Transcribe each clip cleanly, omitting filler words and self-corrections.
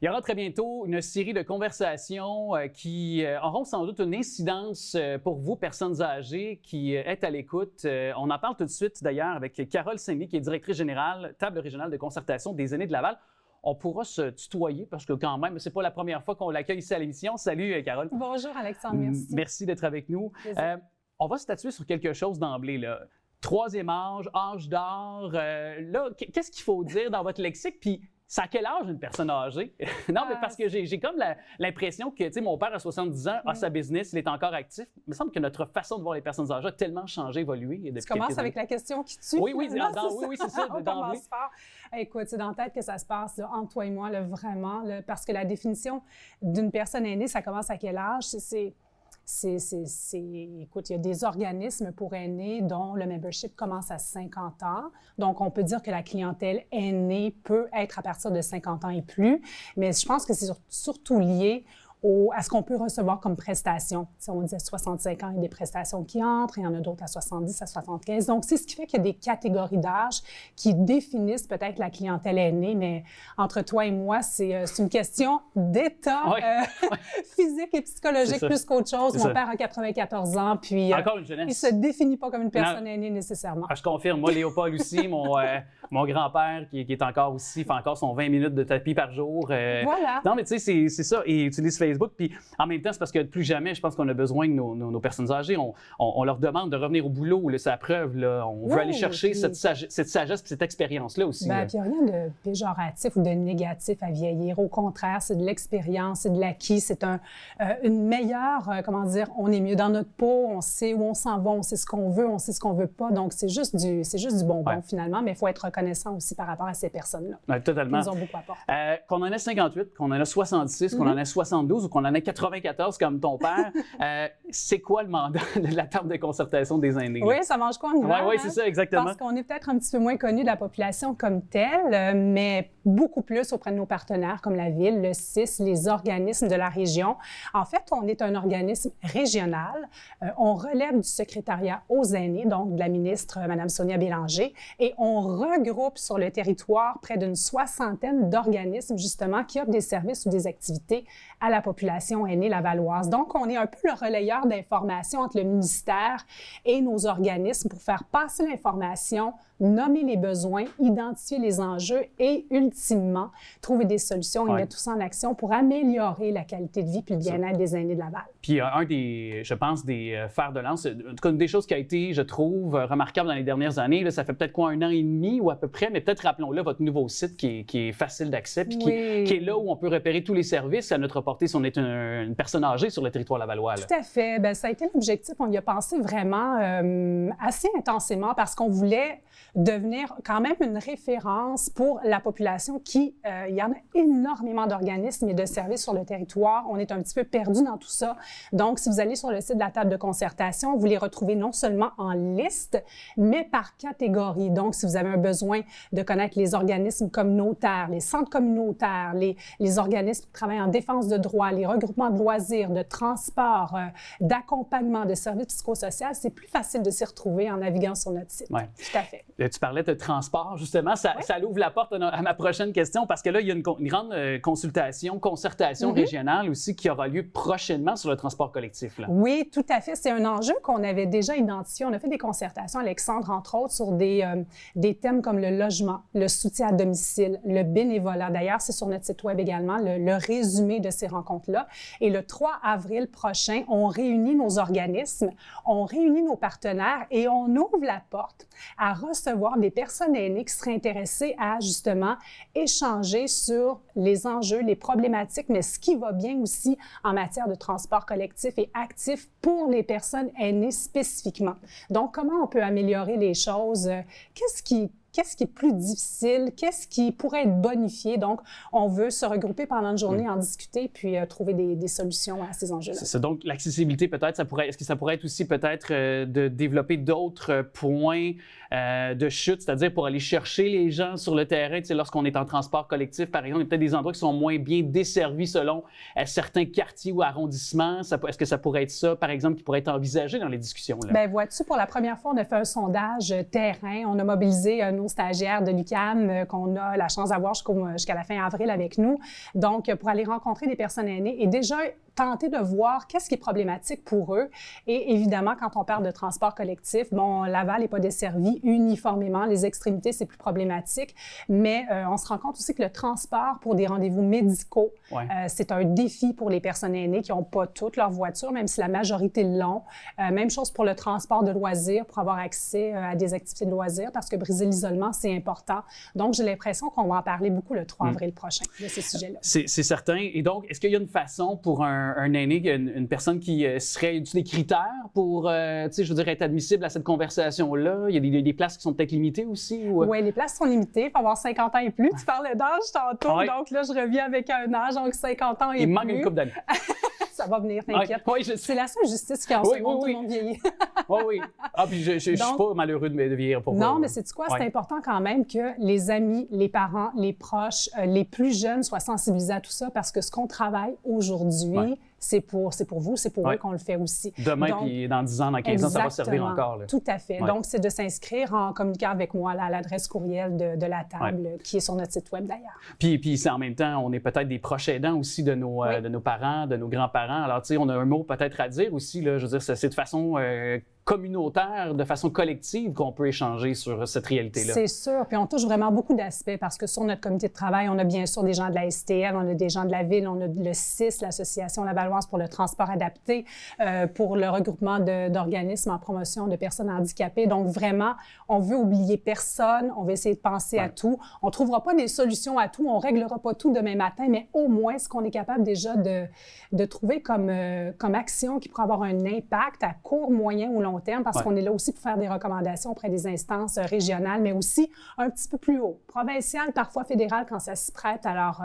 Il y aura très bientôt une série de conversations qui auront sans doute une incidence pour vous, personnes âgées qui êtes à l'écoute. On en parle tout de suite d'ailleurs avec Carole Saint-Louis, qui est directrice générale, table régionale de concertation des aînés de Laval. On pourra se tutoyer parce que quand même, c'est pas la première fois qu'on l'accueille ici à l'émission. Salut Carole. Bonjour Alexandre, merci. Merci d'être avec nous. On va statuer sur quelque chose d'emblée, là. Troisième âge d'or. Là, qu'est-ce qu'il faut dire dans votre lexique? Puis, c'est à quel âge une personne âgée? Non, mais parce que j'ai comme l'impression que, tu sais, mon père à 70 ans a sa business, il est encore actif. Il me semble que notre façon de voir les personnes âgées a tellement changé, évolué depuis quelques années. Tu commences avec la question qui tue? Oui, c'est ça. On commence fort. Écoute, c'est dans la tête que ça se passe, là, entre toi et moi, là, vraiment, là, parce que la définition d'une personne aînée, ça commence à quel âge? Écoute, il y a des organismes pour aînés dont le membership commence à 50 ans. Donc, on peut dire que la clientèle aînée peut être à partir de 50 ans et plus. Mais je pense que c'est surtout lié à ce qu'on peut recevoir comme prestation. Si on dit à 65 ans, il y a des prestations qui entrent, il y en a d'autres à 70, à 75. Donc, c'est ce qui fait qu'il y a des catégories d'âge qui définissent peut-être la clientèle aînée, mais entre toi et moi, c'est une question d'état physique et psychologique plus qu'autre chose. Mon père a 94 ans, puis encore une jeunesse. Il se définit pas comme une personne aînée nécessairement. Je confirme. Moi, Léopold aussi, mon grand-père qui est encore aussi, fait encore son 20 minutes de tapis par jour. Voilà. Non, mais tu sais, c'est ça. Et utilise Facebook. Puis en même temps, c'est parce que plus jamais, je pense qu'on a besoin de nos personnes âgées. On leur demande de revenir au boulot. C'est la preuve. Là. On veut aller chercher cette sagesse et cette expérience-là aussi. Bien, puis il n'y a rien de péjoratif ou de négatif à vieillir. Au contraire, c'est de l'expérience, c'est de l'acquis. C'est une meilleure, on est mieux dans notre peau, on sait où on s'en va, on sait ce qu'on veut, on sait ce qu'on veut pas. Donc, c'est juste du bonbon finalement, mais il faut être reconnaissant aussi par rapport à ces personnes-là. Ouais, totalement. Ils ont beaucoup apporté. Qu'on en ait 58, qu'on en ait 66, qu'on en ait 72 ou qu'on en ait 94 comme ton père, c'est quoi le mandat de la table de concertation des aînés? Oui, ça mange quoi en hiver? Oui, c'est ça, exactement. Parce qu'on est peut-être un petit peu moins connu de la population comme telle, mais beaucoup plus auprès de nos partenaires comme la Ville, le CIS, les organismes de la région. En fait, on est un organisme régional. On relève du secrétariat aux aînés, donc de la ministre Mme Sonia Bélanger, et on regroupe sur le territoire près d'une 60aine d'organismes, justement, qui offrent des services ou des activités à la population aînée lavalloise. Donc, on est un peu le relayeur d'informations entre le ministère et nos organismes pour faire passer l'information, nommer les besoins, identifier les enjeux et, ultimement, trouver des solutions et mettre tout ça en action pour améliorer la qualité de vie puis le bien-être des aînés de Laval. Puis un des fers de lance, en tout cas, une des choses qui a été, je trouve, remarquable dans les dernières années, là, ça fait peut-être quoi, 1 an et demi ou à peu près, mais peut-être rappelons-le, votre nouveau site qui est facile d'accès puis qui est là où on peut repérer tous les services à notre portée si on est une personne âgée sur le territoire lavallois. Là. Tout à fait. Bien, ça a été l'objectif. On y a pensé vraiment assez intensément parce qu'on voulait devenir quand même une référence pour la population qui, il y en a énormément d'organismes et de services sur le territoire. On est un petit peu perdu dans tout ça. Donc, si vous allez sur le site de la table de concertation, vous les retrouvez non seulement en liste, mais par catégorie. Donc, si vous avez un besoin de connaître les organismes communautaires, les centres communautaires, les organismes qui travaillent en défense de droits, les regroupements de loisirs, de transport, d'accompagnement, de services psychosociaux, c'est plus facile de s'y retrouver en naviguant sur notre site. Oui. Tout à fait. Tu parlais de transport, justement. Ça ouvre la porte à ma prochaine question parce que là, il y a une grande concertation régionale aussi qui aura lieu prochainement sur le transport collectif. Là. Oui, tout à fait. C'est un enjeu qu'on avait déjà identifié. On a fait des concertations, Alexandre, entre autres, sur des thèmes comme le logement, le soutien à domicile, le bénévolat. D'ailleurs, c'est sur notre site web également, le résumé de ces rencontres-là. Et le 3 avril prochain, on réunit nos organismes, on réunit nos partenaires et on ouvre la porte à recevoir des personnes aînées qui seraient intéressées à, justement, échanger sur les enjeux, les problématiques, mais ce qui va bien aussi en matière de transport collectif et actif pour les personnes aînées spécifiquement. Donc, comment on peut améliorer les choses? Qu'est-ce qui est plus difficile? Qu'est-ce qui pourrait être bonifié? Donc, on veut se regrouper pendant une journée, en discuter, puis trouver des solutions à ces enjeux-là. C'est ça. Donc, l'accessibilité, peut-être, est-ce que ça pourrait être aussi peut-être de développer d'autres points de chute, c'est-à-dire pour aller chercher les gens sur le terrain, tu sais, lorsqu'on est en transport collectif, par exemple, il y a peut-être des endroits qui sont moins bien desservis selon certains quartiers ou arrondissements. Est-ce que ça pourrait être ça, par exemple, qui pourrait être envisagé dans les discussions? Là? Bien, vois-tu, pour la première fois, on a fait un sondage terrain. On a mobilisé nos nos stagiaires de l'UQAM qu'on a la chance d'avoir jusqu'à la fin avril avec nous. Donc, pour aller rencontrer des personnes aînées et déjà tenter de voir qu'est-ce qui est problématique pour eux. Et évidemment, quand on parle de transport collectif, bon, Laval n'est pas desservi uniformément. Les extrémités, c'est plus problématique. Mais on se rend compte aussi que le transport pour des rendez-vous médicaux, c'est un défi pour les personnes aînées qui n'ont pas toutes leur voiture, même si la majorité l'ont. Même chose pour le transport de loisirs, pour avoir accès à des activités de loisirs, parce que briser l'isolement, c'est important. Donc, j'ai l'impression qu'on va en parler beaucoup le 3 avril prochain de ces sujets-là. C'est certain. Et donc, est-ce qu'il y a une façon pour un aîné, une personne qui serait des critères pour, je veux dire, être admissible à cette conversation-là? Il y a des places qui sont peut-être limitées aussi? Ou... Oui, les places sont limitées. Il faut avoir 50 ans et plus. Tu parlais d'âge tantôt, donc là, je reviens avec un âge, donc 50 ans et plus. Il manque une couple d'années. Ça va venir, t'inquiète. C'est la seule justice qui en ce moment, tout le monde vieillit. Oui. Ah, puis je ne suis pas malheureux de vieillir pour Non, mais c'est quoi? C'est important quand même que les amis, les parents, les proches, les plus jeunes soient sensibilisés à tout ça parce que ce qu'on travaille aujourd'hui, c'est pour vous, c'est pour eux qu'on le fait aussi. Demain, puis dans 10 ans, dans 15 ans, ça va servir encore. Là. Tout à fait. Donc, c'est de s'inscrire en communiquant avec moi à l'adresse courriel de la table, qui est sur notre site web d'ailleurs. Puis en même temps, on est peut-être des proches aidants aussi de nos parents, de nos grands-parents. Alors, tu sais, on a un mot peut-être à dire aussi, là, je veux dire, c'est de façon communautaire, de façon collective qu'on peut échanger sur cette réalité-là. C'est sûr. Puis on touche vraiment beaucoup d'aspects parce que sur notre comité de travail, on a bien sûr des gens de la STL, on a des gens de la ville, on a le CIS, l'Association lavalloise pour le transport adapté, pour le regroupement d'organismes en promotion de personnes handicapées. Donc vraiment, on veut oublier personne, on veut essayer de penser à tout. On ne trouvera pas des solutions à tout, on ne réglera pas tout demain matin, mais au moins ce qu'on est capable déjà de trouver comme action qui pourrait avoir un impact à court, moyen ou long terme, parce qu'on est là aussi pour faire des recommandations auprès des instances régionales, mais aussi un petit peu plus haut, provincial, parfois fédéral quand ça s'y prête. Alors,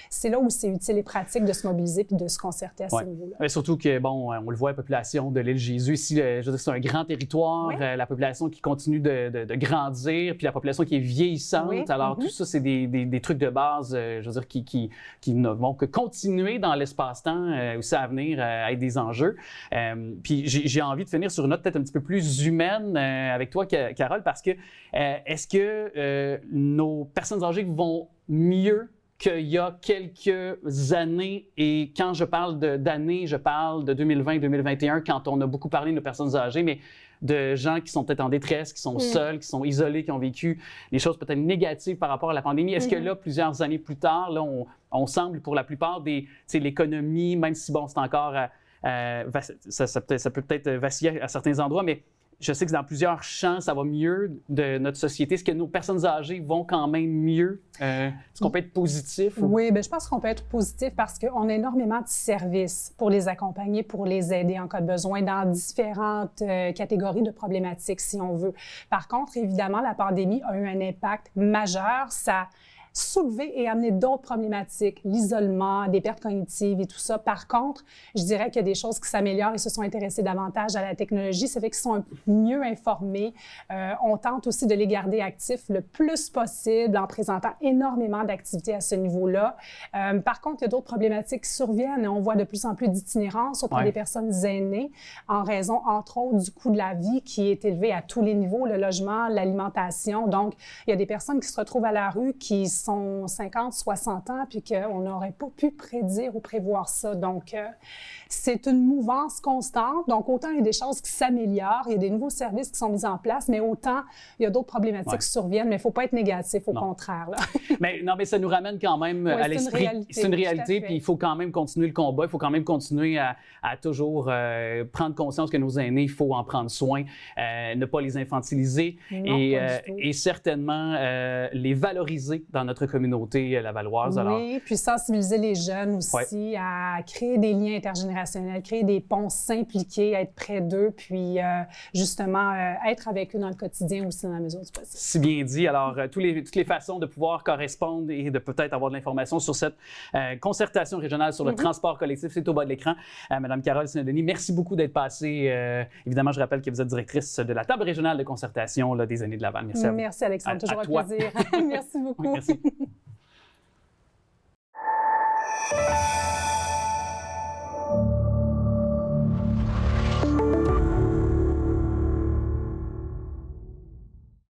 c'est là où c'est utile et pratique de se mobiliser puis de se concerter à ce niveau-là. Mais surtout que, bon, on le voit, la population de l'île Jésus, ici, je veux dire, c'est un grand territoire, la population qui continue de grandir, puis la population qui est vieillissante. Alors, tout ça, c'est des trucs de base, je veux dire, qui ne vont que continuer dans l'espace-temps aussi à venir à être des enjeux. Puis j'ai envie de finir sur une note peut-être un petit peu plus humaine avec toi, Carole, parce que est-ce que nos personnes âgées vont mieux qu'il y a quelques années? Et quand je parle d'années, je parle de 2020-2021, quand on a beaucoup parlé de nos personnes âgées, mais de gens qui sont peut-être en détresse, qui sont seuls, qui sont isolés, qui ont vécu des choses peut-être négatives par rapport à la pandémie. Est-ce que là, plusieurs années plus tard, là, on semble, pour la plupart l'économie, même si, bon, c'est encore... ça peut peut-être vaciller à certains endroits, mais je sais que dans plusieurs champs, ça va mieux de notre société. Est-ce que nos personnes âgées vont quand même mieux? Est-ce qu'on peut être positif? Ou... Oui, bien, je pense qu'on peut être positif parce qu'on a énormément de services pour les accompagner, pour les aider en cas de besoin dans différentes catégories de problématiques, si on veut. Par contre, évidemment, la pandémie a eu un impact majeur. Ça soulever et amener d'autres problématiques, l'isolement, des pertes cognitives et tout ça. Par contre, je dirais qu'il y a des choses qui s'améliorent et se sont intéressés davantage à la technologie. Ça fait qu'ils sont mieux informés. On tente aussi de les garder actifs le plus possible en présentant énormément d'activités à ce niveau-là. Par contre, il y a d'autres problématiques qui surviennent. On voit de plus en plus d'itinérance auprès des personnes aînées en raison, entre autres, du coût de la vie qui est élevé à tous les niveaux, le logement, l'alimentation. Donc, il y a des personnes qui se retrouvent à la rue qui sont 50, 60 ans, puis qu'on n'aurait pas pu prédire ou prévoir ça. Donc, c'est une mouvance constante. Donc, autant il y a des choses qui s'améliorent, il y a des nouveaux services qui sont mis en place, mais autant il y a d'autres problématiques qui surviennent, mais il ne faut pas être négatif, au contraire. Là. mais ça nous ramène quand même à l'esprit. C'est une réalité, puis il faut quand même continuer le combat, il faut quand même continuer à toujours prendre conscience que nos aînés, il faut en prendre soin, ne pas les infantiliser et certainement les valoriser dans notre communauté lavalloise. Oui, puis sensibiliser les jeunes aussi à créer des liens intergénérationnels, créer des ponts s'impliquer, être près d'eux, puis justement être avec eux dans le quotidien aussi dans la mesure du possible. Si bien dit. Alors, toutes les façons de pouvoir correspondre et de peut-être avoir de l'information sur cette concertation régionale sur le transport collectif, c'est au bas de l'écran. Madame Carole Saint-Denis, merci beaucoup d'être passée. Évidemment, je rappelle que vous êtes directrice de la table régionale de concertation là, des aînés de Laval. Merci à vous. Merci Alexandre, toujours un plaisir. Merci beaucoup. Oui, merci.